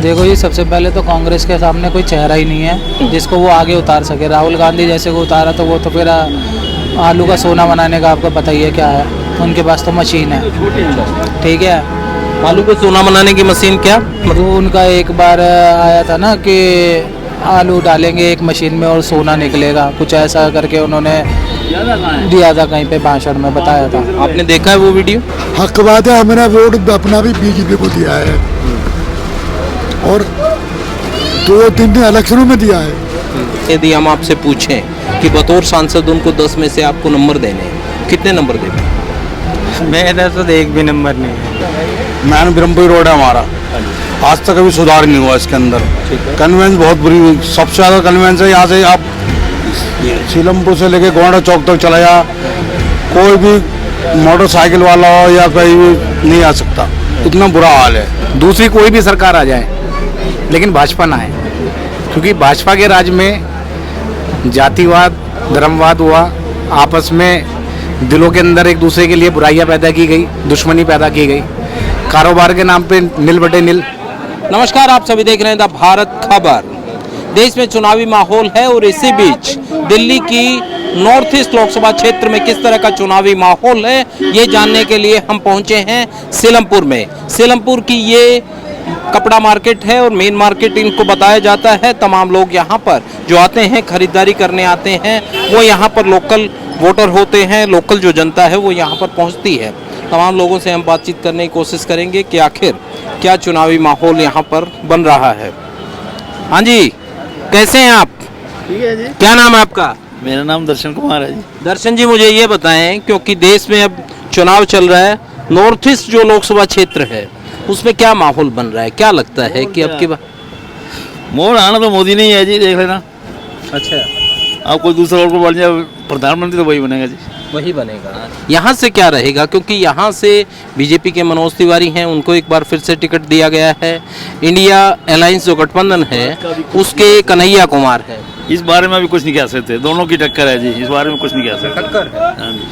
देखो जी, सबसे पहले तो कांग्रेस के सामने कोई चेहरा ही नहीं है जिसको वो आगे उतार सके। राहुल गांधी जैसे को उतारा तो वो तो फिर आलू का सोना बनाने का आपको पता ही है क्या है। उनके पास तो मशीन है, ठीक है। आलू को सोना बनाने की मशीन क्या? मतलब उनका एक बार आया था ना कि आलू डालेंगे एक मशीन में और सोना निकलेगा, कुछ ऐसा करके उन्होंने दिया था कहीं पे भाषण में बताया था। आपने देखा है वो वीडियो? हक बात है, हमारा वोट अपना भी बीजेपी को दिया है और 2-3 इलेक्शनों में दिया है। यदि हम आपसे पूछें कि बतौर सांसद उनको 10 में से आपको नंबर देने हैं, कितने नंबर देंगे? मेरा तो एक भी नंबर नहीं है। मैन ब्रह्मपुर रोड है हमारा, आज तक अभी सुधार नहीं हुआ इसके अंदर। कन्वेंस बहुत बुरी हुई, सबसे ज़्यादा कन्वेंस है। यहाँ से आप सीलमपुर से लेके गोंडा चौक तक चला जा, कोई भी मोटरसाइकिल वाला हो या कहीं भी नहीं आ सकता, इतना बुरा हाल है। दूसरी कोई भी सरकार आ जाए लेकिन भाजपा ना आए, क्योंकि भाजपा के राज में जातिवाद धर्मवाद हुआ, आपस में दिलों के अंदर एक दूसरे के लिए बुराइयां पैदा की गई, दुश्मनी पैदा की गई, कारोबार के नाम पे नील बटे नील। नमस्कार, आप सभी देख रहे हैं द भारत खबर। देश में चुनावी माहौल है और इसी बीच दिल्ली की नॉर्थ ईस्ट लोकसभा क्षेत्र में किस तरह का चुनावी माहौल है, ये जानने के लिए हम पहुंचे हैं सीलमपुर में। सीलमपुर की ये कपड़ा मार्केट है और मेन मार्केट इनको बताया जाता है। तमाम लोग यहाँ पर जो आते हैं, खरीदारी करने आते हैं, वो यहाँ पर लोकल वोटर होते हैं, लोकल जो जनता है वो यहाँ पर पहुँचती है। तमाम लोगों से हम बातचीत करने की कोशिश करेंगे कि आखिर क्या चुनावी माहौल यहाँ पर बन रहा है। हाँ जी, कैसे हैं आप? ठीक है जी। क्या नाम है आपका? मेरा नाम दर्शन कुमार है जी। दर्शन जी, मुझे ये बताएं, क्योंकि देश में अब चुनाव चल रहा है, नॉर्थ ईस्ट जो लोकसभा क्षेत्र है उसमें क्या माहौल बन रहा है? क्या लगता है कि अब की बार मोड़ आना तो मोदी नहीं है जी, देख लेना। अच्छा, आप कोई दूसरा और को बन जाए प्रधानमंत्री तो वही बनेगा जी। वही बनेगा। यहाँ से क्या रहेगा? क्योंकि यहाँ से बीजेपी के मनोज तिवारी हैं, उनको एक बार फिर से टिकट दिया गया है। इंडिया अलायंस जो गठबंधन है उसके कन्हैया कुमार है। इस बारे में अभी कुछ नहीं कह सकते, दोनों की टक्कर है जी, इस बारे में कुछ नहीं कह सकते। टक्कर है हाँ जी,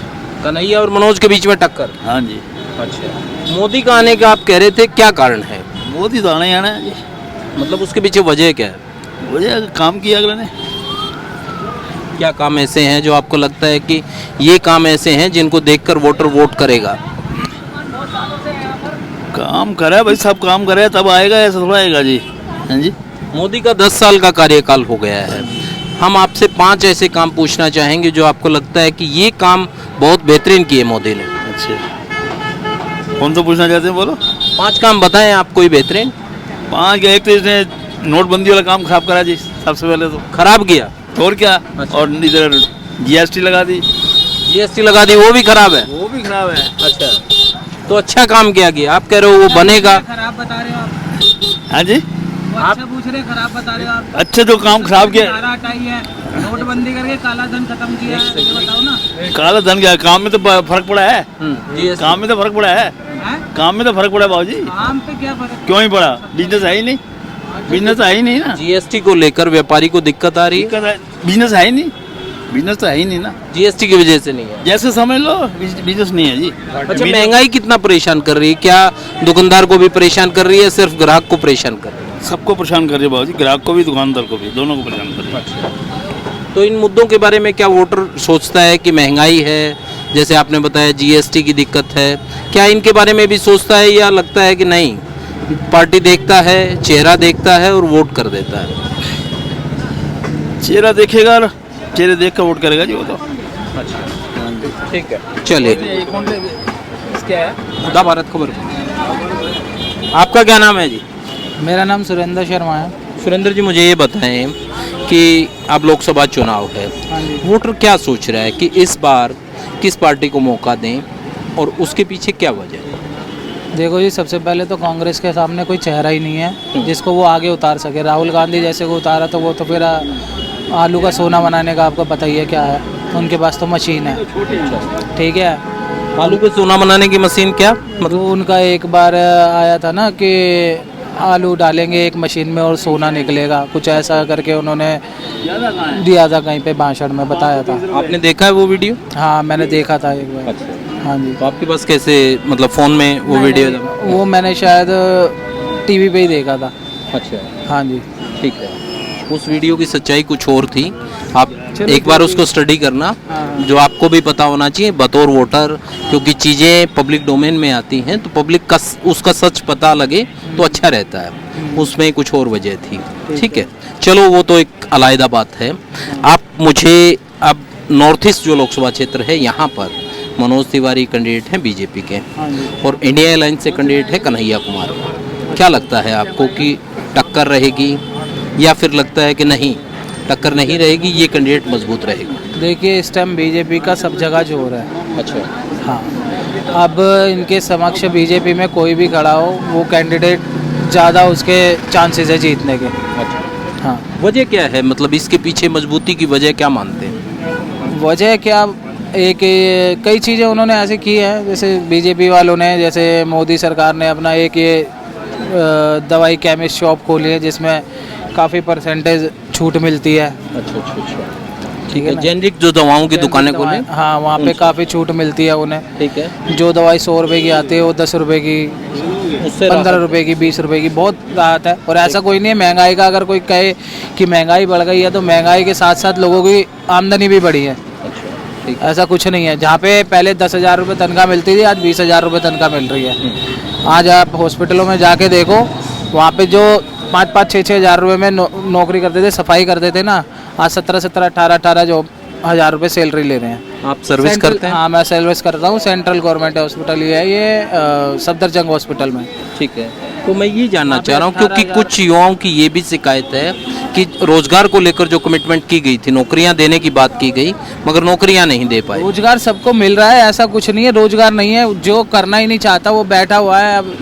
कन्हैया और मनोज के बीच में टक्कर। हाँ जी। अच्छा, मोदी का आने का आप कह रहे थे, क्या कारण है? मोदी तो आना ही आना है जी। मतलब उसके पीछे वजह क्या है? वजह काम किया अगले ने। क्या काम ऐसे हैं जो आपको लगता है कि ये काम ऐसे हैं जिनको देखकर वोटर वोट करेगा? काम करे भाई, सब काम करे तब आएगा, ऐसा थोड़ा आएगा जी। हाँ जी। मोदी का 10 साल का कार्यकाल हो गया है। हम आपसे 5 ऐसे काम पूछना चाहेंगे जो आपको लगता है कि ये काम बहुत बेहतरीन किए मोदी ने। अच्छा, कौन सा पूछना चाहते हैं, बोलो। 5 काम बताएं आप कोई बेहतरीन। 5 एक तो इसने नोटबंदी वाला काम खराब करा जी, सबसे पहले तो। खराब किया? और क्या। अच्छा। और इधर जीएसटी लगा दी। जीएसटी लगा दी, वो भी खराब है। वो भी खराब है। अच्छा, तो अच्छा काम क्या किया? आप कह रहे हो वो बनेगा। खराब बता रहे हो आप? हाँ जी, आप पूछ रहे खराब बता रहे हो आप? अच्छा जो काम खराब किया, हटाई है, नोटबंदी करके काला धन खत्म किया है, ये बताओ ना। काला धन क्या, काम में तो फर्क पड़ा है। काम में तो फर्क पड़ा है, काम में तो फर्क पड़ा है बाबूजी। काम पे क्या फर्क? क्यों ही पड़ा? बिजनेस है ही नहीं, बिजनेस है ही नहीं ना। जीएसटी को लेकर व्यापारी को दिक्कत आ रही है। बिजनेस है ही नहीं, बिजनेस तो है ही नहीं ना। जीएसटी की वजह से नहीं है। जैसे समझ लो बिजनेस नहीं है जी। अच्छा, महंगाई कितना परेशान कर रही है? क्या दुकानदार को भी परेशान कर रही है, सिर्फ ग्राहक को परेशान कर रही है? सबको परेशान कर रही है बाबूजी, ग्राहक को भी दुकानदार को भी, दोनों को परेशान कर रही है। तो इन मुद्दों के बारे में क्या वोटर सोचता है कि महंगाई है, जैसे आपने बताया जीएसटी की दिक्कत है, क्या इनके बारे में भी सोचता है या लगता है कि नहीं, पार्टी देखता है, चेहरा देखता है और वोट कर देता है? चेहरा देखेगा, चेहरे देख कर वोट करेगा जी वो तो। अच्छा, ठीक है, चलिए। द भारत खबर। आपका क्या नाम है जी? मेरा नाम सुरेंद्र शर्मा है। सुरेंद्र जी, मुझे ये बताएं कि अब लोकसभा चुनाव है, वोटर क्या सोच रहा है कि इस बार किस पार्टी को मौका दें और उसके पीछे क्या वजह है? देखो जी, सबसे पहले तो कांग्रेस के सामने कोई चेहरा ही नहीं है जिसको वो आगे उतार सके। राहुल गांधी जैसे को उतारा तो वो तो फिर आलू का सोना बनाने का आपको पता ही है क्या है। उनके पास तो मशीन है, ठीक है। आलू को सोना बनाने की मशीन क्या? मतलब उनका एक बार आया था ना कि आलू डालेंगे एक मशीन में और सोना निकलेगा, कुछ ऐसा करके उन्होंने दिया था कहीं पे भाषण में बताया था। आपने देखा है वो वीडियो? हाँ, मैंने देखा था एक बार। हाँ जी। तो आपके पास कैसे, मतलब फोन में वो वीडियो? वो मैंने शायद टीवी पे ही देखा था। अच्छा, हाँ जी। ठीक है। उस वीडियो की सच्चाई कुछ और थी, आप एक बार उसको स्टडी करना, जो आपको भी पता होना चाहिए बतौर वोटर, क्योंकि चीज़ें पब्लिक डोमेन में आती हैं तो पब्लिक का उसका सच पता लगे तो अच्छा रहता है। उसमें कुछ और वजह थी, ठीक है। चलो वो तो एक अलग बात है। आप मुझे अब नॉर्थ ईस्ट जो लोकसभा क्षेत्र है यहाँ पर मनोज तिवारी कैंडिडेट हैं बीजेपी के, और इंडिया अलायंस से कैंडिडेट है कन्हैया कुमार। क्या लगता है आपको कि टक्कर रहेगी, या फिर लगता है कि नहीं टक्कर नहीं रहेगी, ये कैंडिडेट मजबूत रहेगा? देखिए इस टाइम बीजेपी का सब जगह जोर है। अच्छा, हाँ, अब इनके समक्ष बीजेपी में कोई भी खड़ा हो, वो कैंडिडेट ज़्यादा उसके चांसेस है जीतने के। अच्छा, हाँ, वजह क्या है, मतलब इसके पीछे मजबूती की वजह क्या मानते हैं? वजह क्या, एक कई चीज़ें उन्होंने ऐसे की हैं, जैसे बीजेपी वालों ने, जैसे मोदी सरकार ने अपना एक ये दवाई केमिस्ट शॉप खोली है जिसमें काफ़ी परसेंटेज छूट मिलती है। अच्छा अच्छा अच्छा, ठीक है ना? जेनरिक जो दवाओं की दुकानें खोले, हाँ, वहाँ पे काफ़ी छूट मिलती है उन्हें। ठीक है, जो दवाई 100 रुपये की आती है वो 10 रुपये की, उससे 15 रुपये की, 20 रुपये की, बहुत राहत है। और ऐसा कोई नहीं है महंगाई का, अगर कोई कहे कि महंगाई बढ़ गई है तो महंगाई के साथ साथ लोगों की आमदनी भी बढ़ी है। अच्छा, ठीक, ऐसा कुछ नहीं है। जहाँ पे पहले 10,000 रुपये तनख्वाह मिलती थी, आज 20,000 रुपये तनख्वाह मिल रही है। आज आप हॉस्पिटलों में जाके देखो, वहाँ पे जो 5-5, 6-6 हज़ार रुपये में नौकरी करते थे, सफाई करते थे ना, आज 17-17, 18-18 जो हज़ार रुपये सैलरी ले रहे हैं। आप सर्विस करते हैं? हाँ, मैं सर्विस करता हूँ। सेंट्रल गवर्नमेंट हॉस्पिटल ही है ये, सफदरजंग हॉस्पिटल में। ठीक है, तो मैं ये जानना चाह रहा हूँ, क्योंकि कुछ युवाओं की ये भी शिकायत है कि रोजगार को लेकर जो कमिटमेंट की गई थी, नौकरियां देने की बात की गई, मगर नौकरियां नहीं दे पाए। रोजगार सबको मिल रहा है, ऐसा कुछ नहीं है रोजगार नहीं है। जो करना ही नहीं चाहता वो बैठा हुआ है। अब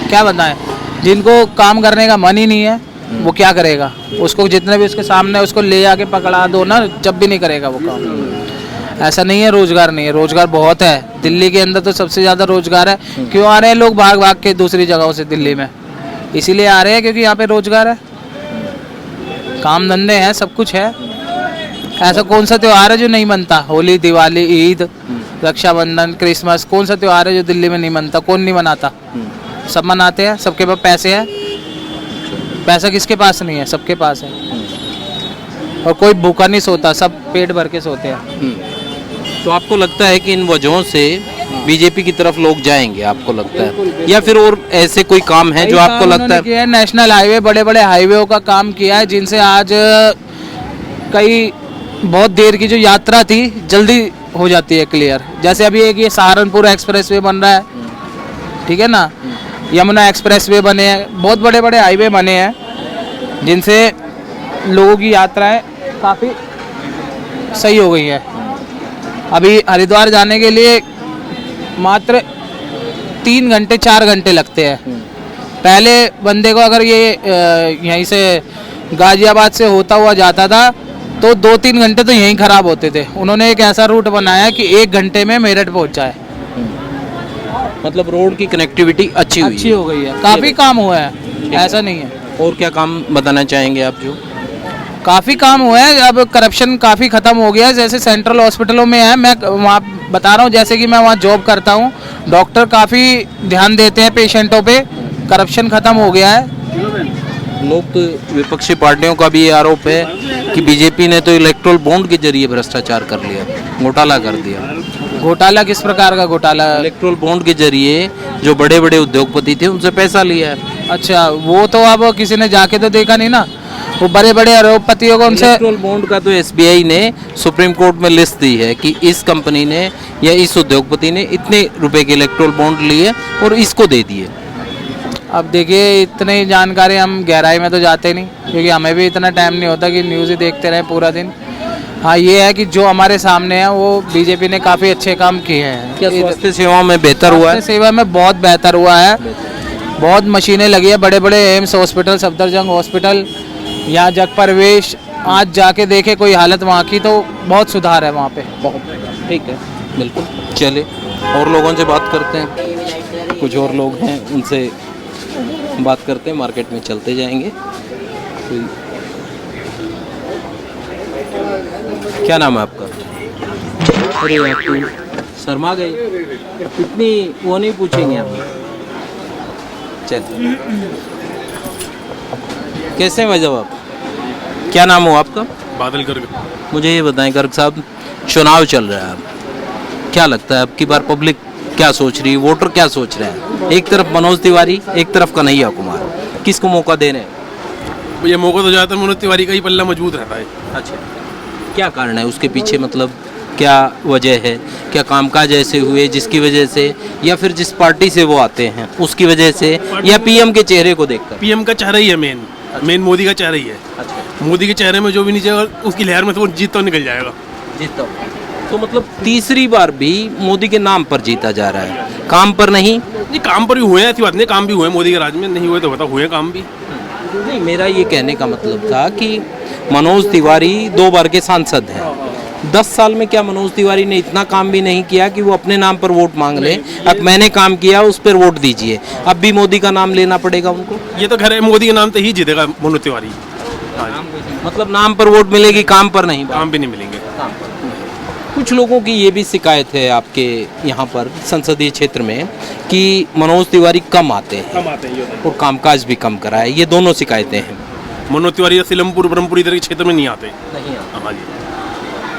क्या बताएं, जिनको काम करने का मन ही नहीं है वो क्या करेगा? उसको जितने भी उसके सामने उसको ले आके पकड़ा दो ना, जब भी नहीं करेगा वो काम। ऐसा नहीं है रोजगार नहीं है, रोजगार बहुत है। दिल्ली के अंदर तो सबसे ज़्यादा रोजगार है। क्यों आ रहे हैं लोग भाग भाग के दूसरी जगहों से दिल्ली में? इसीलिए आ रहे हैं क्योंकि यहाँ पे रोजगार है, काम धंधे हैं, सब कुछ है। ऐसा कौन सा त्यौहार है जो नहीं बनता? होली, दिवाली, ईद, रक्षाबंधन, क्रिसमस, कौन सा त्यौहार है जो दिल्ली में नहीं बनता? कौन नहीं मनाता? सब मनाते हैं, सबके पास पैसे हैं। पैसा किसके पास नहीं है? सबके पास है। और कोई भूखा नहीं सोता, सब पेट भर के सोते हैं। तो आपको लगता है कि इन वजहों से बीजेपी की तरफ लोग जाएंगे, आपको लगता है, या फिर और ऐसे कोई काम है जो आपको लगता है? किया है, नेशनल हाईवे, बड़े बड़े हाईवे का काम किया है, जिनसे आज कई बहुत देर की जो यात्रा थी जल्दी हो जाती है क्लियर। जैसे अभी एक ये सहारनपुर एक्सप्रेसवे बन रहा है, ठीक है ना, यमुना एक्सप्रेसवे बने हैं, बहुत बड़े बड़े हाईवे बने हैं जिनसे लोगों की यात्राएं काफ़ी सही हो गई है। अभी हरिद्वार जाने के लिए मात्र 3 घंटे 4 घंटे लगते हैं। पहले बंदे को अगर ये यहीं से गाजियाबाद से होता हुआ जाता था तो 2-3 घंटे तो यहीं खराब होते थे। उन्होंने एक ऐसा रूट बनाया कि 1 घंटे में मेरठ पहुंच जाए। मतलब रोड की कनेक्टिविटी अच्छी हो गई है, काफ़ी काम हुआ है, ऐसा नहीं है। और क्या काम बताना चाहेंगे आप? जो काफ़ी काम हुआ है, अब करप्शन काफ़ी ख़त्म हो गया है। जैसे सेंट्रल हॉस्पिटलों में है, मैं वहाँ बता रहा हूँ, जैसे कि मैं वहाँ जॉब करता हूँ, डॉक्टर काफ़ी ध्यान देते हैं पेशेंटों पे, करप्शन ख़त्म हो गया है। लोग तो विपक्षी पार्टियों का भी ये आरोप है कि बीजेपी ने तो इलेक्ट्रोल बॉन्ड के जरिए भ्रष्टाचार कर लिया, घोटाला कर दिया। घोटाला किस प्रकार का घोटाला? इलेक्ट्रोल बॉन्ड के जरिए जो बड़े बड़े उद्योगपति थे उनसे पैसा लिया है। अच्छा, वो तो अब किसी ने जाके तो देखा नहीं ना, वो बड़े बड़े अरबपतियों को उनसे। इलेक्ट्रोल बॉन्ड का तो एसबीआई ने सुप्रीम कोर्ट में लिस्ट दी है कि इस कंपनी ने या इस उद्योगपति ने इतने रुपए के इलेक्ट्रोल बॉन्ड लिए और इसको दे दिए। अब देखिए, इतनी जानकारी हम गहराई में तो जाते नहीं, क्योंकि हमें भी इतना टाइम नहीं होता कि न्यूज़ ही देखते रहें पूरा दिन। हाँ, ये है कि जो हमारे सामने है वो बीजेपी ने काफ़ी अच्छे काम किए हैं। क्या स्वास्थ्य सेवाओं में बेहतर हुआ है? स्वास्थ्य सेवा में बहुत बेहतर हुआ है, बहुत मशीनें लगी है। बड़े बड़े एम्स हॉस्पिटल, सफदरजंग हॉस्पिटल, यहाँ जगप्रवेश, आज जाके देखे कोई हालत वहाँ की, तो बहुत सुधार है वहाँ पे। ठीक है, बिल्कुल। चले और लोगों से बात करते हैं, कुछ और लोग हैं उनसे बात करते हैं, मार्केट में चलते जाएंगे। क्या नाम है आपका? अरे आप तो शर्मा गए, इतनी वो नहीं पूछेंगे आप। चल, कैसे हैं भाई साहब आप? क्या नाम हो आपका? बादल गर्ग। मुझे ये बताएं गर्ग साहब, चुनाव चल रहा है अब, क्या लगता है अब की बार पब्लिक क्या सोच रही है, वोटर क्या सोच रहे हैं? एक तरफ मनोज तिवारी, एक तरफ कन्हैया कुमार, किसको मौका दे रहे हैं? ये मौका तो ज़्यादातर मनोज तिवारी का ही पल्ला मजबूत रहता है। अच्छा, क्या कारण है उसके पीछे, मतलब क्या वजह है? क्या कामकाज ऐसे हुए जिसकी वजह से, या फिर जिस पार्टी से वो आते हैं उसकी वजह से, या पीएम के चेहरे को देखकर? पीएम का चेहरा ही है मेन मोदी का चेहरा ही है। अच्छा, मोदी के चेहरे में जो भी नीचे उसकी लहर में तो वो जीत तो निकल जाएगा। जीता तो मतलब तीसरी बार भी मोदी के नाम पर जीता जा रहा है, काम पर नहीं? नहीं, काम पर भी हुए हैं, ऐसी बात नहीं, काम भी हुए हैं मोदी के राज में, नहीं हुए तो बता, हुए काम भी। नहीं, मेरा ये कहने का मतलब था कि मनोज तिवारी 2 बार के सांसद हैं, 10 साल में क्या मनोज तिवारी ने इतना काम भी नहीं किया कि वो अपने नाम पर वोट मांग ले? अब मैंने काम किया उस पर वोट दीजिए, अब भी मोदी का नाम लेना पड़ेगा उनको? ये तो खैर है, मोदी के नाम से ही जीतेगा मनोज तिवारी। मतलब नाम पर वोट मिलेगी, काम पर नहीं? काम भी नहीं मिलेंगे। कुछ लोगों की ये भी शिकायत है आपके यहाँ पर संसदीय क्षेत्र में कि मनोज तिवारी कम आते हैं और कामकाज भी कम कराए, ये दोनों शिकायतें हैं। मनोज तिवारी सिलमपुर ब्रह्मपुर इधर के क्षेत्र में नहीं आते। हाँ जी,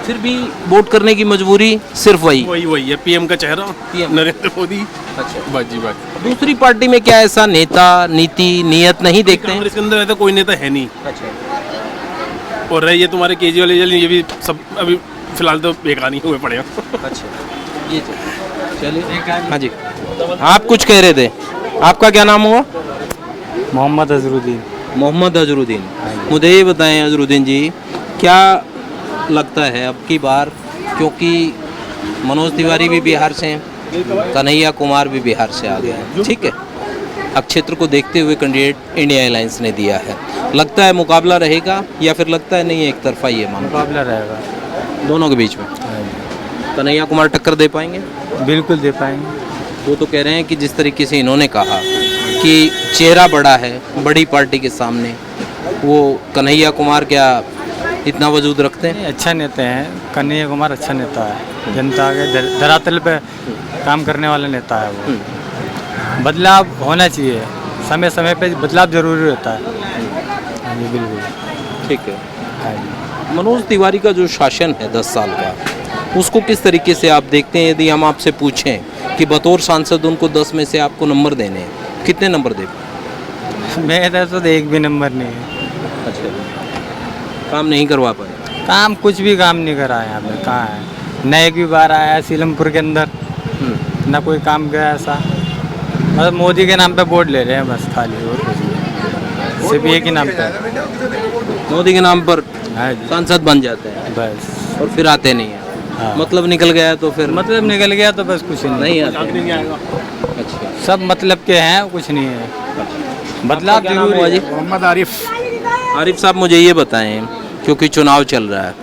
फिर भी वोट करने की मजबूरी सिर्फ वही है, पीएम का चेहरा नरेंद्र मोदी। अच्छा, बस जी बस। दूसरी पार्टी में क्या ऐसा नेता, नीति, नियत नहीं देखते हैं? कांग्रेस के अंदर ऐसा कोई नेता है नहीं। अच्छा, और रही ये तुम्हारे केजरीवाल, ये भी सब अभी फिलहाल तो बेकार नहीं हुए पड़े हैं। अच्छा, ये चलिए। हाँ जी, आप कुछ कह रहे थे, आपका क्या नाम हुआ? मोहम्मद अजरुद्दीन। मोहम्मद अजरुद्दीन। मुझे ये बताएं अजरुद्दीन जी, क्या लगता है अब की बार, क्योंकि मनोज तिवारी भी बिहार से हैं, कन्हैया कुमार भी बिहार से आ गए हैं, ठीक है, अब क्षेत्र को देखते हुए कैंडिडेट इंडिया अलायंस ने दिया है, लगता है मुकाबला रहेगा या फिर लगता है नहीं एक तरफा ही है? मुकाबला रहेगा दोनों के बीच में। कन्हैया कुमार टक्कर दे पाएंगे? बिल्कुल दे पाएंगे। वो तो कह रहे हैं कि जिस तरीके से इन्होंने कहा कि चेहरा बड़ा है बड़ी पार्टी के सामने, वो कन्हैया कुमार क्या इतना वजूद रखते हैं? अच्छा नेता हैं कन्हैया कुमार, अच्छा नेता है, जनता के धरातल पे काम करने वाला नेता है वो। बदलाव होना चाहिए, समय समय पे बदलाव जरूरी होता है। हाँ जी, बिल्कुल ठीक है। हाँ जी। मनोज तिवारी का जो शासन है 10 साल का, उसको किस तरीके से आप देखते हैं? यदि हम आपसे पूछें कि बतौर सांसद उनको 10 में से आपको नंबर देने हैं, कितने नंबर दे? मेरा तो एक भी नंबर नहीं है। अच्छा, काम नहीं करवा पाए? काम कुछ भी काम नहीं करा है यहाँ पे, कहाँ है? न एक भी बार आया है सीलमपुर के अंदर, ना कोई काम गया ऐसा, मतलब मोदी के नाम पे वोट ले रहे हैं बस खाली, और कुछ नहीं, सिर्फ एक ही नाम पे। मोदी के नाम पर हाँ जी, सांसद बन जाते हैं बस। और फिर आते नहीं है। हाँ। मतलब निकल गया तो फिर मतलब निकल गया तो बस कुछ नहीं नहीं आते। अच्छा, सब मतलब के हैं, कुछ नहीं है, बदलाव क्या नाम जरूरी हुआ जी? है। मोहम्मद आरिफ। आरिफ साहब, मुझे ये बताएं, क्योंकि चुनाव चल रहा है,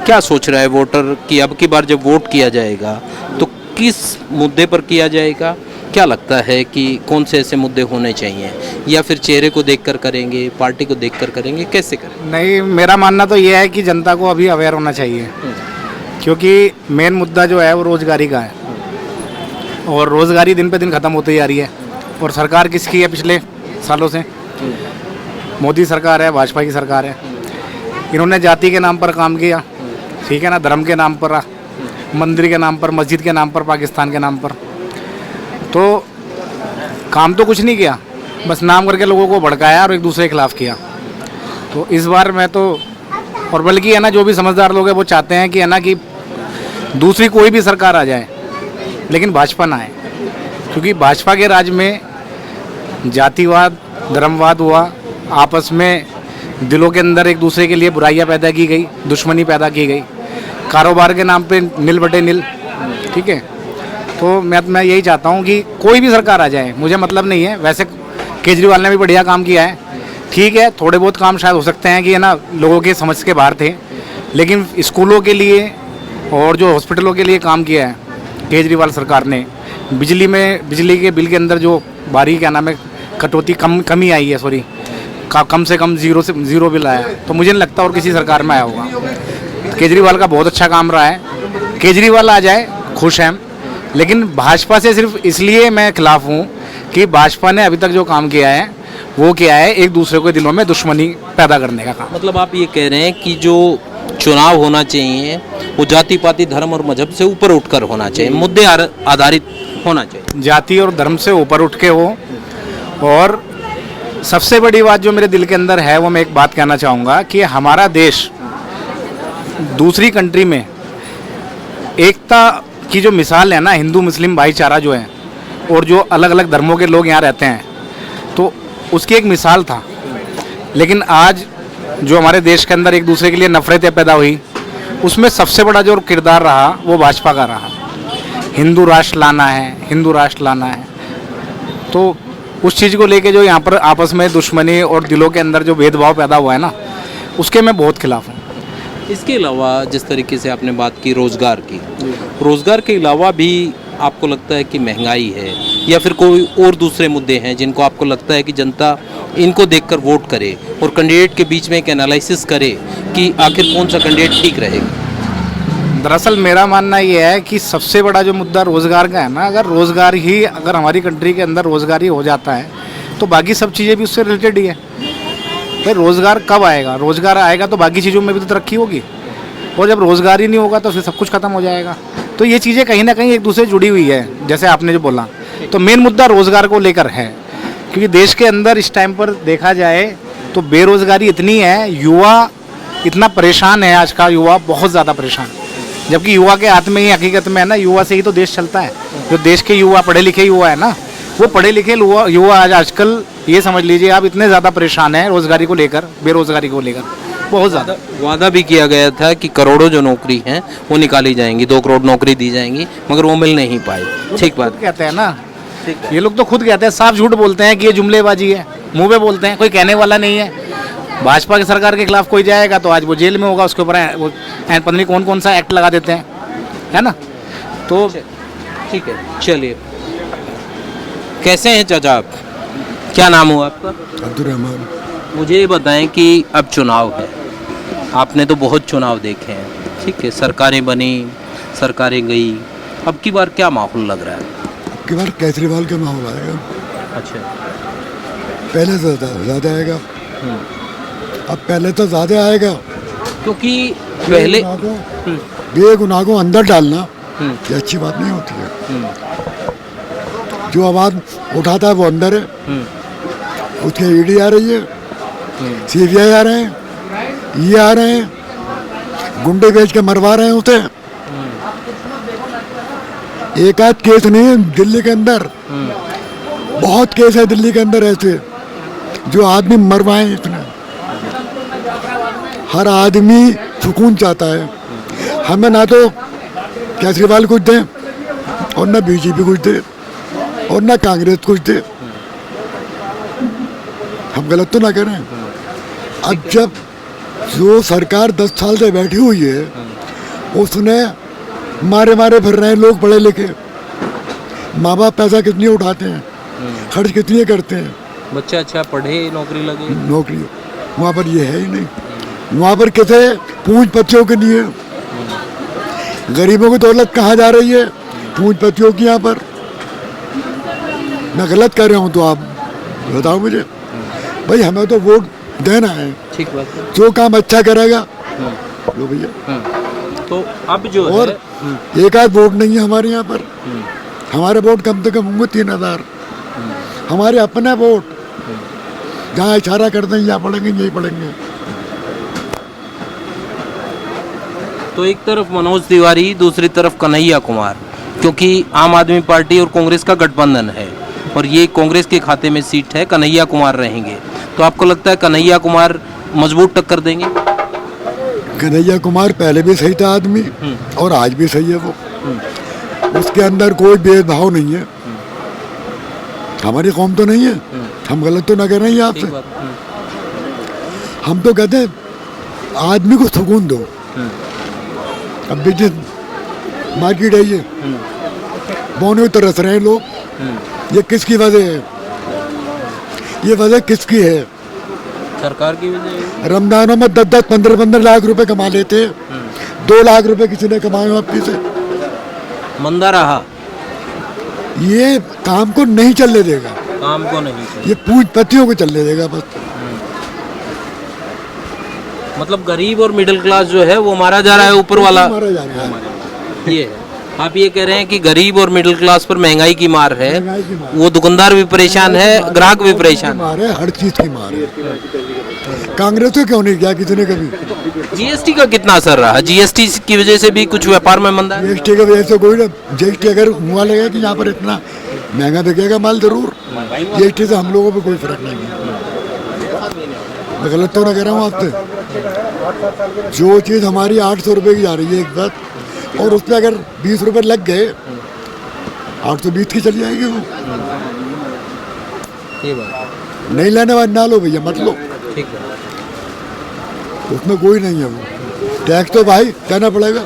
क्या सोच रहा है वोटर कि अब की बार जब वोट किया जाएगा तो किस मुद्दे पर किया जाएगा? क्या लगता है कि कौन से ऐसे मुद्दे होने चाहिए, या फिर चेहरे को देखकर करेंगे, पार्टी को देखकर करेंगे, कैसे करेंगे? नहीं, मेरा मानना तो ये है कि जनता को अभी अवेयर होना चाहिए, क्योंकि मेन मुद्दा जो है वो रोजगारी का है, और रोजगारी दिन पे दिन ख़त्म होती जा रही है। और सरकार किसकी है पिछले सालों से? मोदी सरकार है, भाजपा की सरकार है। इन्होंने जाति के नाम पर काम किया, ठीक है ना, धर्म के नाम पर, मंदिर के नाम पर, मस्जिद के नाम पर, पाकिस्तान के नाम पर, तो काम तो कुछ नहीं किया, बस नाम करके लोगों को भड़काया और एक दूसरे के खिलाफ किया। तो इस बार मैं तो, और बल्कि है ना, जो भी समझदार लोग हैं वो चाहते हैं कि है ना कि दूसरी कोई भी सरकार आ जाए लेकिन भाजपा ना आए, क्योंकि भाजपा के राज में जातिवाद, धर्मवाद हुआ, आपस में दिलों के अंदर एक दूसरे के लिए बुराइयां पैदा की गई, दुश्मनी पैदा की गई, कारोबार के नाम पे नील बटे नील, ठीक है। तो मैं यही चाहता हूँ कि कोई भी सरकार आ जाए, मुझे मतलब नहीं है। वैसे केजरीवाल ने भी बढ़िया काम किया है, ठीक है, थोड़े बहुत काम शायद हो सकते हैं कि है ना लोगों के समझ के बाहर थे, लेकिन स्कूलों के लिए और जो हॉस्पिटलों के लिए काम किया है केजरीवाल सरकार ने, बिजली के बिल के अंदर जो भारी क्या नाम है कटौती, कमी आई है, सॉरी, कम से कम जीरो बिल आया, तो मुझे नहीं लगता और किसी सरकार में आया होगा। केजरीवाल का बहुत अच्छा काम रहा है, केजरीवाल आ जाए खुश हैं, लेकिन भाजपा से सिर्फ इसलिए मैं खिलाफ हूँ कि भाजपा ने अभी तक जो काम किया है वो क्या है, एक दूसरे के दिलों में दुश्मनी पैदा करने का काम। मतलब आप ये कह रहे हैं कि जो चुनाव होना चाहिए वो जाति पाति धर्म और मजहब से ऊपर उठकर होना चाहिए, मुद्दे आधारित होना चाहिए, जाति और धर्म से ऊपर उठ के हो। और सबसे बड़ी बात जो मेरे दिल के अंदर है वो मैं एक बात कहना चाहूँगा कि हमारा देश दूसरी कंट्री में एकता की जो मिसाल है ना, हिंदू मुस्लिम भाईचारा जो है और जो अलग अलग धर्मों के लोग यहाँ रहते हैं, तो उसकी एक मिसाल था। लेकिन आज जो हमारे देश के अंदर एक दूसरे के लिए नफरतें पैदा हुई, उसमें सबसे बड़ा जो किरदार रहा वो भाजपा का रहा। हिंदू राष्ट्र लाना है, हिंदू राष्ट्र लाना है, तो उस चीज़ को लेके जो यहाँ पर आपस में दुश्मनी और दिलों के अंदर जो भेदभाव पैदा हुआ है ना, उसके मैं बहुत खिलाफ हूँ। इसके अलावा जिस तरीके से आपने बात की रोज़गार की, रोज़गार के अलावा भी आपको लगता है कि महंगाई है या फिर कोई और दूसरे मुद्दे हैं जिनको आपको लगता है कि जनता इनको देखकर वोट करे और कैंडिडेट के बीच में एक एनालिसिस करे कि आखिर कौन सा कैंडिडेट ठीक रहेगा? दरअसल मेरा मानना ये है कि सबसे बड़ा जो मुद्दा रोज़गार का है ना, अगर हमारी कंट्री के अंदर रोज़गार ही हो जाता है तो बाकी सब चीज़ें भी उससे रिलेटेड ही है। भाई रोज़गार कब आएगा? रोज़गार आएगा तो बाकी चीज़ों में भी तो तरक्की होगी, और जब रोज़गार ही नहीं होगा तो फिर सब कुछ खत्म हो जाएगा। तो ये चीज़ें कहीं ना कहीं एक दूसरे से जुड़ी हुई है, जैसे आपने जो बोला। तो मेन मुद्दा रोज़गार को लेकर है, क्योंकि देश के अंदर इस टाइम पर देखा जाए तो बेरोज़गारी इतनी है, युवा इतना परेशान है, आज का युवा बहुत ज़्यादा परेशान। जबकि युवा के हाथ में ही हकीकत में है ना, युवा से ही तो देश चलता है। जो देश के युवा पढ़े लिखे युवा है ना, वो पढ़े लिखे युवा आजकल ये समझ लीजिए आप इतने ज़्यादा परेशान हैं रोज़गारी को लेकर, बेरोज़गारी को लेकर बहुत ज़्यादा। वादा भी किया गया था कि करोड़ों जो नौकरी हैं वो निकाली जाएंगी, 2 करोड़ नौकरी दी जाएंगी, मगर वो मिल नहीं पाई। ठीक बात कहते हैं ना, ये लोग तो खुद कहते हैं, साफ झूठ बोलते हैं कि ये जुमलेबाजी है, मुंह पे बोलते हैं, कोई कहने वाला नहीं है। भाजपा की सरकार के खिलाफ कोई जाएगा तो आज वो जेल में होगा, उसके ऊपर वो पता नहीं कौन कौन सा एक्ट लगा देते हैं, है ना। तो ठीक है, चलिए। कैसे हैं चाचा आप? क्या नाम हुआ आपका? अब्दुलरहमान। मुझे ये बताएं कि अब चुनाव है, आपने तो बहुत चुनाव देखे हैं, ठीक है, सरकारें बनी, सरकारें गई, अब की बार क्या माहौल लग रहा है? अब की बार केजरीवाल का माहौल आएगा। अच्छा, पहले से ज़्यादा आएगा। अब पहले तो ज़्यादा आएगा, क्योंकि पहले बेगुनाह को अंदर डालना ये अच्छी बात नहीं होती है। जो आवाज़ उठाता है वो अंदर है, उसके ईडी आ रही है, सीबीआई आ रहे हैं, ये आ रहे हैं, गुंडे बेच के मरवा रहे हैं उसे। एक आध केस नहीं है दिल्ली के अंदर, बहुत केस है दिल्ली के अंदर ऐसे जो आदमी मरवाए इतने। हर आदमी सुकून चाहता है। हमें ना तो केजरीवाल कुछ दे और ना बीजेपी कुछ दे और ना कांग्रेस कुछ दे, हम गलत तो ना करें। अब जब जो सरकार 10 साल से बैठी हुई है, उसने मारे फिर रहे हैं लोग पढ़े लिखे, माँ बाप पैसा कितनी उठाते हैं, खर्च कितनी करते हैं, बच्चे अच्छा पढ़े, नौकरी लगे, नौकरी वहाँ पर ये है ही नहीं। वहाँ पर किसे पूंजीपतियों के लिए, गरीबों की दौलत कहाँ जा रही है? पूंजीपतियों की। यहाँ पर मैं गलत कर रहा हूँ तो आप बताओ मुझे। भाई हमें तो वोट देना है, ठीक बात है, जो काम अच्छा करेगा लो भैया। तो अब जो और है एक आध वोट नहीं है हमारे यहाँ पर, हमारे वोट कम से कम होंगे 3000। हमारे अपने वोट जहाँ इशारा करते हैं यहाँ पढ़ेंगे, यही पढ़ेंगे। तो एक तरफ मनोज तिवारी, दूसरी तरफ कन्हैया कुमार, क्योंकि आम आदमी पार्टी और कांग्रेस का गठबंधन है और ये कांग्रेस के खाते में सीट है, कन्हैया कुमार रहेंगे। तो आपको लगता है कन्हैया कुमार मजबूत टक्कर देंगे? कन्हैया कुमार पहले भी सही था आदमी और आज भी सही है वो, उसके अंदर कोई भेदभाव नहीं है। हमारी कौम तो नहीं है, हम गलत तो ना कर रहे हैं आपसे। हम तो कहते हैं आदमी को सुकून दो। अब बिजनेस मार्केट है ये, बोने तरस रहे हैं लोग। ये किसकी वजह है? ये वजह किसकी है? सरकार की वजह। रमजानों में 10-10, 15-15 लाख रुपए कमा लेते, 2 लाख रुपए किसी ने कमाए वापसी से। मंदा रहा, ये काम को नहीं चलने देगा। काम को नहीं चाहिए। ये पूंजीपतियों को चलने देगा बस। मतलब गरीब और मिडिल क्लास जो है वो मारा जा रहा है, ऊपर वाला मारा जा रहा है। ये है। आप ये कह रहे हैं कि गरीब और मिडिल क्लास पर महंगाई की मार है, महंगाई की मार। वो दुकानदार भी परेशान है, ग्राहक भी परेशान है। मार है, हर चीज की मार है। कांग्रेस को क्यों नहीं किया किसी ने कभी? जीएसटी का कितना असर रहा? जीएसटी की वजह से भी कुछ व्यापार में मंदा है? जीएसटी की वजह से कोई ना, जीएसटी अगर हुआ लगेगा कि यहाँ पर इतना महंगा बिकेगा माल, जरूर। जीएसटी से हम लोगों पे कोई फर्क नहीं है। मैं गलत तो ना कह रहा हूँ आपसे। जो चीज़ हमारी 800 रुपये की जा रही है एक बात, और उस पर अगर 20 रुपये लग गए, 820 की चली जाएगी वो। ये बात नहीं लेने वाले ना लो भैया, मत लो, ठीक है। उसमें कोई नहीं है वो। टैक्स तो भाई देना पड़ेगा,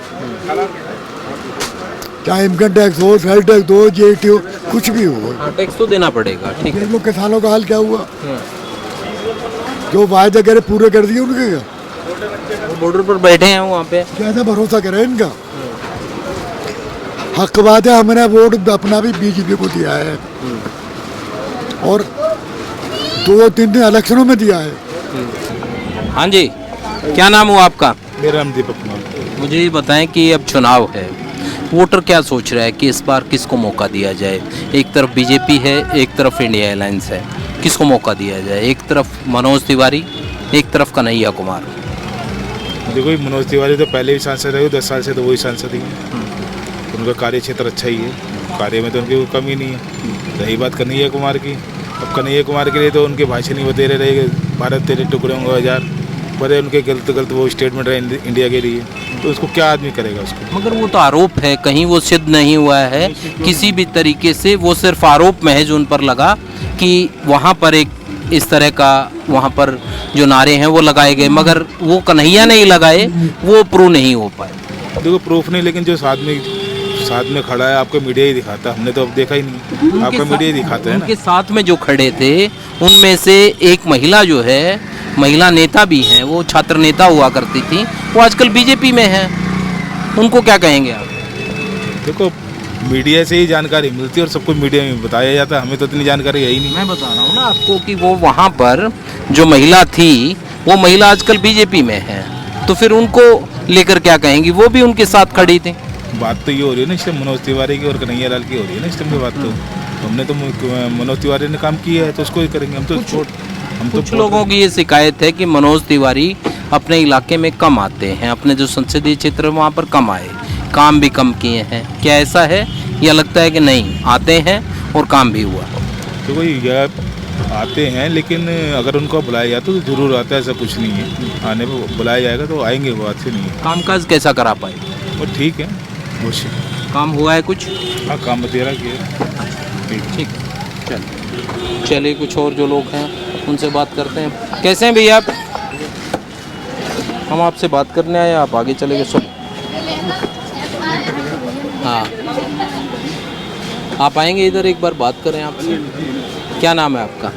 चाहे इनकम टैक्स हो, सेल टैक्स हो, जीएसटी हो, कुछ भी हो। हाँ, टैक्स तो देना पड़ेगा, ठीक है। देख लो किसानों का हाल क्या हुआ। जो वायदे करे पूरे कर दिए उनके, क्या वो बॉर्डर पर बैठे हैं वहाँ पे। कैसा भरोसा करे इनका? हक बात है, हमने वोट अपना भी बीजेपी को दिया है, और 2-3 दिन इलेक्शनों में दिया है। हाँ जी, क्या नाम हुआ आपका? मेरा नाम दीपक कुमार। मुझे ये बताएं कि अब चुनाव है, वोटर क्या सोच रहा है कि इस बार किसको मौका दिया जाए? एक तरफ बीजेपी है, एक तरफ इंडिया अलायंस है, किसको मौका दिया जाए? एक तरफ मनोज तिवारी, एक तरफ कन्हैया कुमार। देखो ये मनोज तिवारी तो पहले भी सांसद रहे, 10 साल से तो वही सांसद ही है। उनका कार्य क्षेत्र अच्छा ही है, कार्य में तो उनकी कोई कमी नहीं है। रही बात कन्हैया कुमार की, अब कन्हैया कुमार के लिए तो उनके भाषण नहीं बतेरे रहे, भारत तेरे टुकड़े होंगे हजार, बड़े उनके गलत वो स्टेटमेंट रहे इंडिया के लिए, तो उसको क्या आदमी करेगा उसको? मगर वो तो आरोप है, कहीं वो सिद्ध नहीं हुआ है किसी भी तरीके से। वो सिर्फ आरोप महज उन पर लगा कि वहाँ पर एक इस तरह का वहाँ पर जो नारे हैं वो लगाए गए, मगर वो कन्हैया नहीं लगाए, वो प्रूव नहीं हो पाए। देखो प्रूफ नहीं, लेकिन जो साथ में खड़ा है आपको मीडिया ही दिखाता है, हमने तो अब देखा ही नहीं, आपका मीडिया ही दिखाता है ना। उनके साथ में जो खड़े थे उनमें से एक महिला जो है, महिला नेता भी हैं, वो छात्र नेता हुआ करती थी, वो आजकल बीजेपी में है, उनको क्या कहेंगे आप? देखो मीडिया से ही जानकारी मिलती है और सब कुछ मीडिया में बताया जाता है, हमें तो इतनी जानकारी है ही नहीं। मैं बता रहा हूँ ना आपको कि वो वहाँ पर जो महिला थी, वो महिला आजकल बीजेपी में है, तो फिर उनको लेकर क्या कहेंगी? वो भी उनके साथ खड़ी थी। बात तो ये हो रही है ना इस टाइम मनोज तिवारी की और कन्हैया लाल की हो रही है ना इस टाइम की बात। तो हमने तो मनोज तिवारी ने काम किया है तो उसको ही करेंगे हम तो। कुछ लोगों की ये शिकायत है कि मनोज तिवारी अपने इलाके में कम आते हैं, अपने जो संसदीय क्षेत्र वहाँ पर कम आए, काम भी कम किए हैं। क्या ऐसा है या लगता है कि नहीं आते हैं और काम भी हुआ? तो कोई आते हैं, लेकिन अगर उनको बुलाया जाए तो जरूर आता है, ऐसा कुछ नहीं है। आने पर बुलाया जाएगा तो आएंगे, वो बात ही नहीं है। कामकाज कैसा करा पाए? और ठीक है, काम हुआ है कुछ? हाँ काम बतेरा किया। ठीक, चलिए कुछ और जो लोग हैं उनसे बात करते हैं। कैसे हैं भैया आप? हम आपसे बात करने आए, आप आगे चले गए। सो हाँ, आप आएंगे इधर, एक बार बात करें आपसे। क्या नाम है आपका?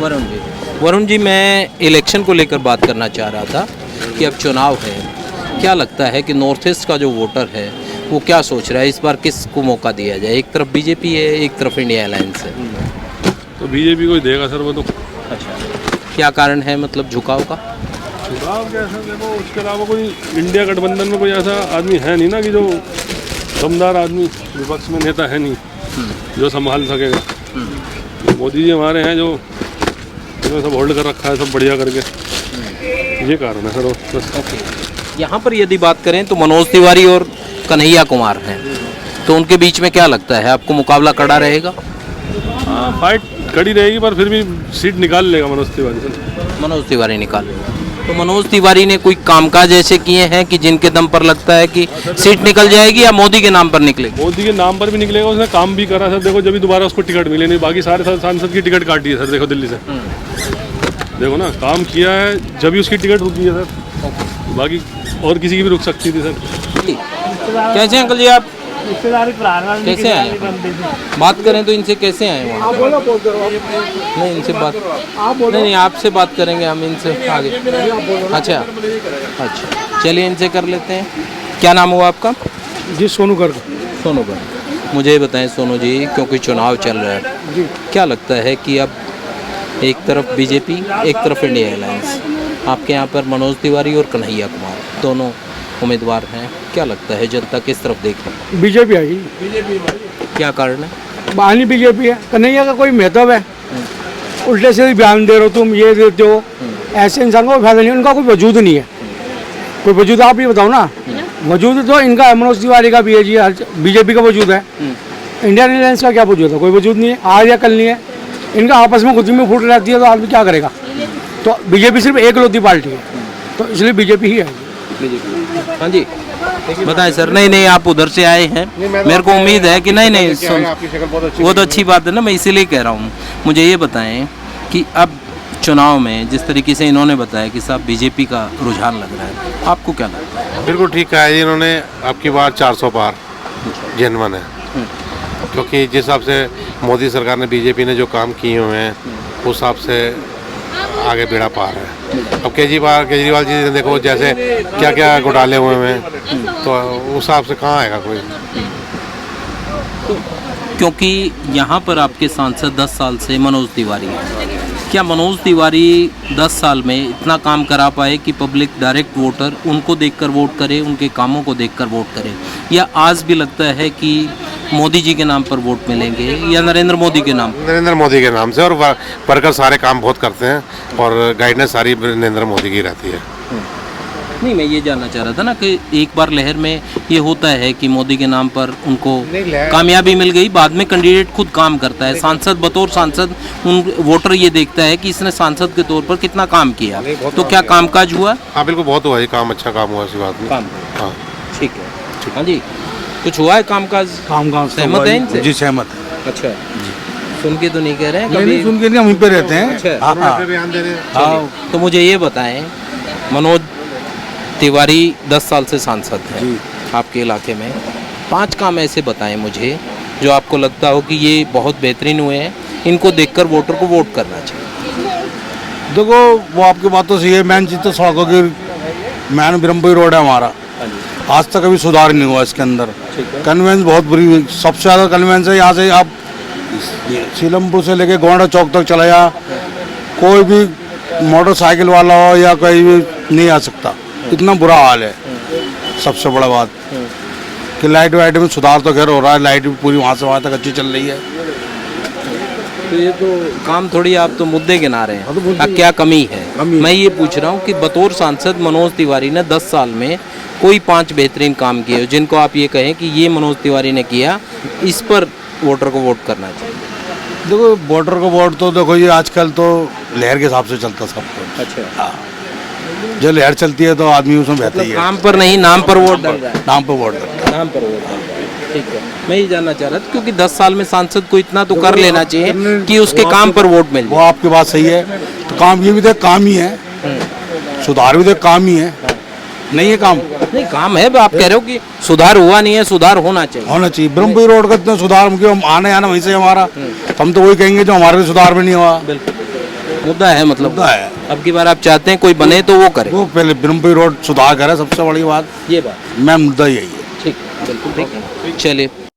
वरुण जी। वरुण जी, मैं इलेक्शन को लेकर बात करना चाह रहा था कि अब चुनाव है, क्या लगता है कि नॉर्थ ईस्ट का जो वोटर है वो क्या सोच रहा है, इस बार किसको मौका दिया जाए? एक तरफ बीजेपी है, एक तरफ इंडिया अलायंस है। तो बीजेपी को ही देगा सर वो तो। अच्छा, क्या कारण है मतलब झुकाव का? चुनाव कैसा, देखो उसके अलावा कोई इंडिया गठबंधन में कोई ऐसा आदमी है नहीं ना कि जो दमदार आदमी विपक्ष में नेता है नहीं जो संभाल सकेगा। मोदी जी हमारे हैं जो सब होल्ड कर रखा है, सब बढ़िया करके, ये कारण है सर बस। यहाँ पर यदि बात करें तो मनोज तिवारी और कन्हैया कुमार हैं, तो उनके बीच में क्या लगता है आपको, मुकाबला कड़ा रहेगा? हाँ फाइट कड़ी रहेगी, पर फिर भी सीट निकाल लेगा मनोज तिवारी सर। मनोज तिवारी निकाल लेगा। तो मनोज तिवारी ने कोई कामकाज ऐसे किए हैं कि जिनके दम पर लगता है कि सीट निकल जाएगी, या मोदी के नाम पर निकलेगी? मोदी के नाम पर भी निकलेगा, उसने काम भी करा सर। देखो जब भी दोबारा उसको टिकट मिले नहीं, बाकी सारे सांसद की टिकट काटी है सर। देखो दिल्ली से, देखो ना, काम किया है जब भी उसकी टिकट रुकी है सर, बाकी और किसी की भी रुक सकती थी सर। कैसे हैं अंकल जी आप? कैसे आए? बात करें तो इनसे कैसे आए वहाँ? नहीं इनसे बात नहीं, आपसे बात करेंगे हम इनसे आगे। अच्छा, चलिए इनसे कर लेते हैं। क्या नाम हुआ आपका? जी सोनू गर्ग। सोनू गर्ग। मुझे ये बताएं सोनू जी, क्योंकि चुनाव चल रहा है, क्या लगता है कि अब एक तरफ बीजेपी, एक तरफ इंडिया अलायंस, आपके यहाँ पर मनोज तिवारी और कन्हैया कुमार दोनों उम्मीदवार हैं, क्या लगता है जनता किस तरफ देख रही है? बीजेपी आएगी। क्या कारण है? बहानी बीजेपी है, कन्हैया का कोई महत्व है? उल्टे से बयान दे रहे हो तुम, ये देते हो, ऐसे इंसान को फायदा नहीं, उनका कोई वजूद नहीं है। कोई वजूद आप ही बताओ ना। वजूद तो इनका मनोज तिवारी का भी है जी, बीजेपी का वजूद है। इंडियन अलायंस का क्या वजूद है? कोई वजूद नहीं है, आज या कल नहीं है। इनका आपस में खुद में फूट रहती है तो आदमी क्या करेगा? तो बीजेपी सिर्फ एक लौती पार्टी है, तो इसलिए बीजेपी ही है। हाँ जी बताएं सर। नहीं आप उधर से आए हैं, मेरे को उम्मीद है कि नहीं वो तो अच्छी बात है ना, मैं इसीलिए कह रहा हूँ। मुझे ये बताएं कि अब चुनाव में जिस तरीके से इन्होंने बताया कि साहब बीजेपी का रुझान लग रहा है, आपको क्या लगता है? बिल्कुल ठीक कहा है जी इन्होंने, अब की बार 400 पार जेनवन है, क्योंकि जिस हिसाब से मोदी सरकार ने, बीजेपी ने जो काम किए हुए हैं उस हिसाब से आगे बेड़ा पार है। अब केजरीवाल जी ने देखो जैसे क्या क्या घोटाले हुए हैं, तो उस हिसाब से कहाँ आएगा कोई। क्योंकि यहाँ पर आपके सांसद 10 साल से मनोज तिवारी हैं, क्या मनोज तिवारी 10 साल में इतना काम करा पाए कि पब्लिक डायरेक्ट वोटर उनको देखकर वोट करे, उनके कामों को देखकर वोट करे, या आज भी लगता है कि मोदी जी के नाम पर वोट मिलेंगे या नरेंद्र मोदी के नाम? नरेंद्र मोदी के नाम से, और वर्कर सारे काम बहुत करते हैं और गाइडेंस सारी नरेंद्र मोदी की रहती है। नहीं, मैं ये जानना चाह रहा था ना कि एक बार लहर में ये होता है कि मोदी के नाम पर उनको कामयाबी मिल गई, बाद में कैंडिडेट खुद काम करता है, सांसद बतौर सांसद उन वोटर ये देखता है कि इसने सांसद के तौर पर कितना काम किया, तो क्या कामकाज हुआ? हाँ बिल्कुल, बहुत हुआ, काम अच्छा काम हुआ इसी बात में। हाँ ठीक है। हाँ जी, कुछ हुआ है कामकाज? सहमत है इनसे? जी सहमत है। अच्छा सुन के तो नहीं कह रहे हैं? नहीं सुन के नहीं, हम वहीं पे रहते हैं। अच्छा तो मुझे ये बताएं, मनोज तिवारी 10 साल से सांसद है आपके इलाके में, 5 काम ऐसे बताएं मुझे जो आपको लगता हो कि ये बहुत बेहतरीन हुए हैं, इनको देखकर वोटर को वोट करना चाहिए। देखो वो आपकी बात तो सही है, मेन चीज़ तो सड़कों की, मैन ब्रह्मपुरी रोड है हमारा, आज तक अभी सुधार नहीं हुआ इसके अंदर। कन्वेंस बहुत बुरी हुई, सबसे ज़्यादा कन्वेंस है यहाँ से आप सीलमपुर से लेके गोंडा चौक तक चला जा, कोई भी मोटरसाइकिल वाला हो या कोई भी नहीं आ सकता, इतना बुरा हाल है। सबसे बड़ा बात कि लाइट वाइट में सुधार तो खैर हो रहा है, लाइट भी पूरी वहाँ से वहाँ तक अच्छी चल रही है। तो ये तो काम थोड़ी, आप तो मुद्दे गिना रहे हैं, अब क्या कमी है? मैं ये पूछ रहा हूँ कि बतौर सांसद मनोज तिवारी ने 10 साल में कोई 5 बेहतरीन काम किए जिनको आप ये कहें कि ये मनोज तिवारी ने किया, इस पर वोटर को वोट करना चाहिए? देखो वोटर को वोट तो देखो ये आजकल तो लहर के हिसाब से चलता सब कुछ। अच्छा हाँ, जो लहर चलती है तो आदमी उसमें बहता ही है। काम पर नहीं, नाम पर वोट डाल रहा है। नाम पर वोट डाल रहा है। नाम पर वोट डाल रहा है, ठीक है। मैं ये जानना चाह रहा था क्योंकि 10 साल में सांसद को इतना तो कर लेना चाहिए कि उसके काम पर वोट मिल वो जाए। आपकी बात सही है, तो काम ये भी देख काम ही है, सुधार भी देख काम ही है, नहीं है काम? नहीं काम है, आप कह रहे हो कि सुधार हुआ नहीं है, सुधार होना चाहिए। होना चाहिए। ब्रह्मपुरी रोड का इतना सुधार, क्यों आना वहीं से हमारा, तो हम तो वही कहेंगे जो हमारे भी सुधार में नहीं हुआ। बिल्कुल मुद्दा है, मतलब मुद्दा है। अब की बार आप चाहते हैं कोई बने तो वो करे, वो पहले ब्रह्मपुरी रोड सुधार करे, सबसे बड़ी बात ये बात मैं मुद्दा यही है। ठीक, बिल्कुल ठीक है। चलिए।